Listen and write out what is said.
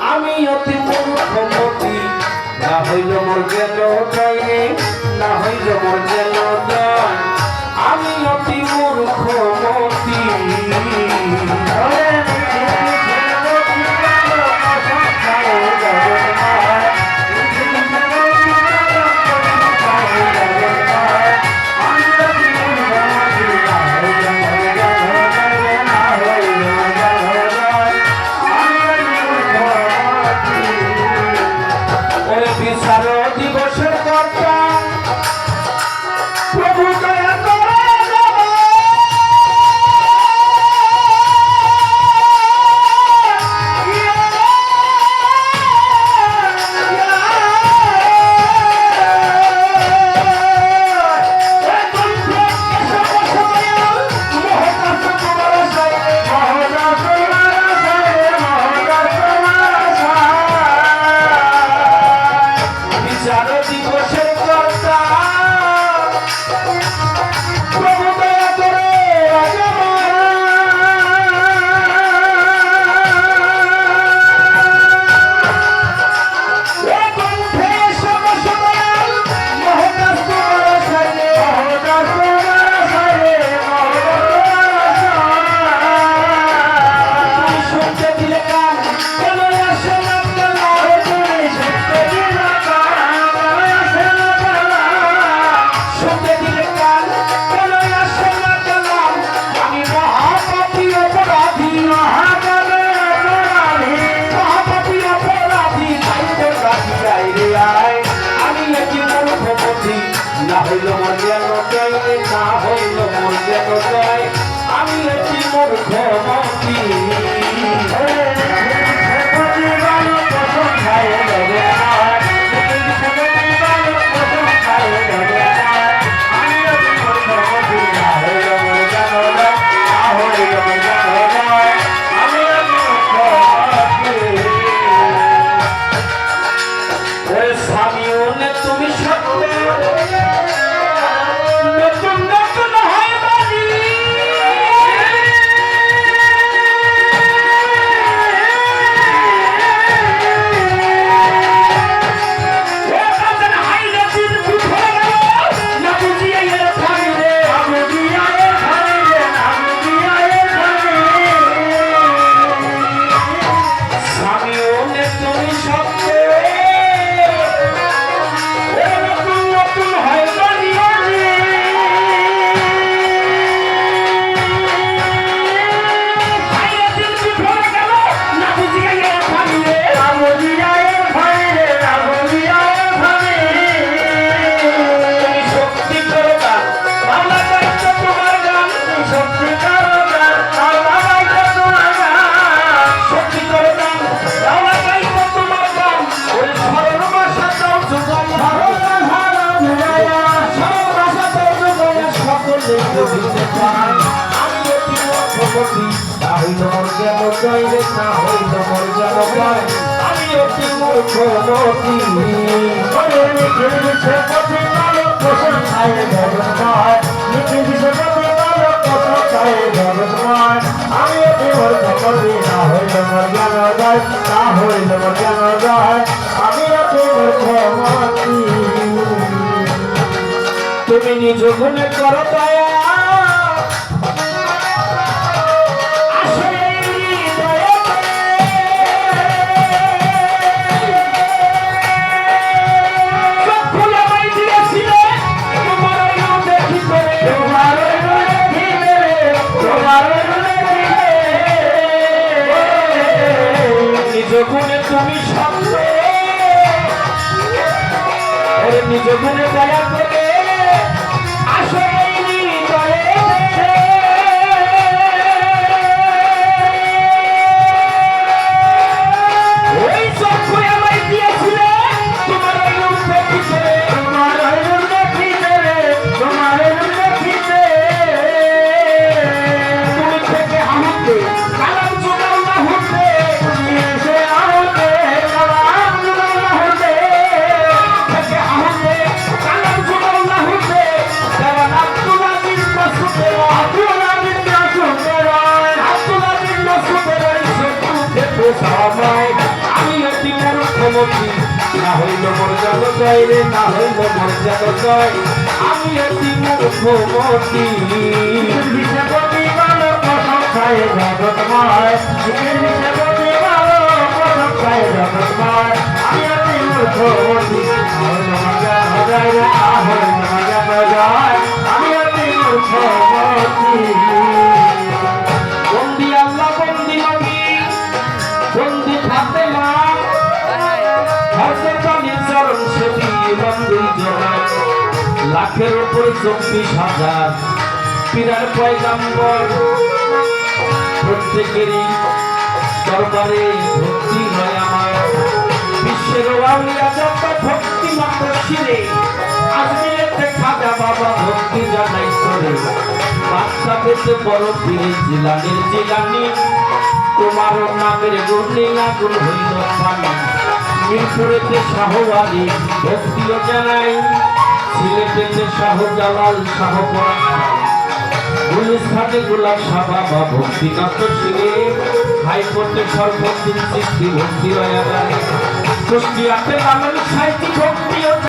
আমি অতি মূর্খমতি না হইল মোর জ্ঞান জয় না হইল মোর জ্ঞান জয় আমি অতি মূর্খমতি না হইল মোর জ্ঞান জয় না হইল মোর জ্ঞান জয় আমি একটি মূর্খমতি মুখ্যমন্ত্রী না হইল মোর জ্ঞান জয় রে না হইল মোর জ্ঞান জয় আমি অতি মুখ্যমন্ত্রী ওরে নিখিল বিশ্বপতি মানব প্রশংসায় জগন্ময় নিখিল বিশ্বপতি মানব প্রশংসায় জগন্ময় আমি অতি মুখ্যমন্ত্রী না হইল মোর জ্ঞান জয় না হইল মোর জ্ঞান জয় আমি অতি মুখ্যমন্ত্রী তুমি নিজ গুণে করো দয়া তুমি সামনে নিজ গুণে দয়া করে আসো ওই চক্ষু আমায় দিয়েছিলে তোমার দেখিতে তোমার দেখিতে তোমার দেখিতে তুমি থেকে হামতে কালাম জোগাও না হতে তুমি এসে আহতে কালাম জোগাও হতে থেকে হামতে কালাম জোগাও না হতে দেওয়ান আব্দুল্লাহ বিন মাসুদের আব্দুল্লাহ বিন মাসুদের আব্দুল্লাহ বিন মাসুদের চক্ষু থেকে সামায় আমি অতি মুখ্যমন্ত্রী না হইল মোর জাত জয় রে না হইল মোর জাত জয় আমি অতি মুখ্যমন্ত্রী বিশ্বপতি মানব প্রশংসায় জগন্ময় নিখিল বিশ্বপতি মানব প্রশংসায় জগন্ময় আমি অতি মুখ্যমন্ত্রী হইল মজা হজায় রে হইল মজা হজায় আমি অতি মুখ্যমন্ত্রী বন্দি আল্লাহ বন্দি নবী বন্দি ফাতেমা হযরত আলী চরণ সেবী বন্দি জনাব লাখের উপরে 24,000 পীরার পয়গাম্বর প্রত্যেকেরই দরবারে ভক্তি হয় আমার বিশ্বের আউলিয়া যত ভক্তি মাত্র শিরে আজমিরেতে খাজা বাবা ভক্তি জানাই করে বাচ্চা পেতে বড় পীরে জিলানির জিলানি তোমার নামের গুণে আগুন হইল পানি মিরপুরেতে শাহ আলী ভক্তিও জানাই সিলেটেতে শাহ জালাল শাহ পরাণ গুলিস্তানে গোলাপ শাহ বাবা ভক্তি কান্ত শিরে হাইকোর্টে সর্বদিন সৃষ্টি ভক্তি রয়া কুষ্টিয়াতে লালন সাহিত্য ভক্তিও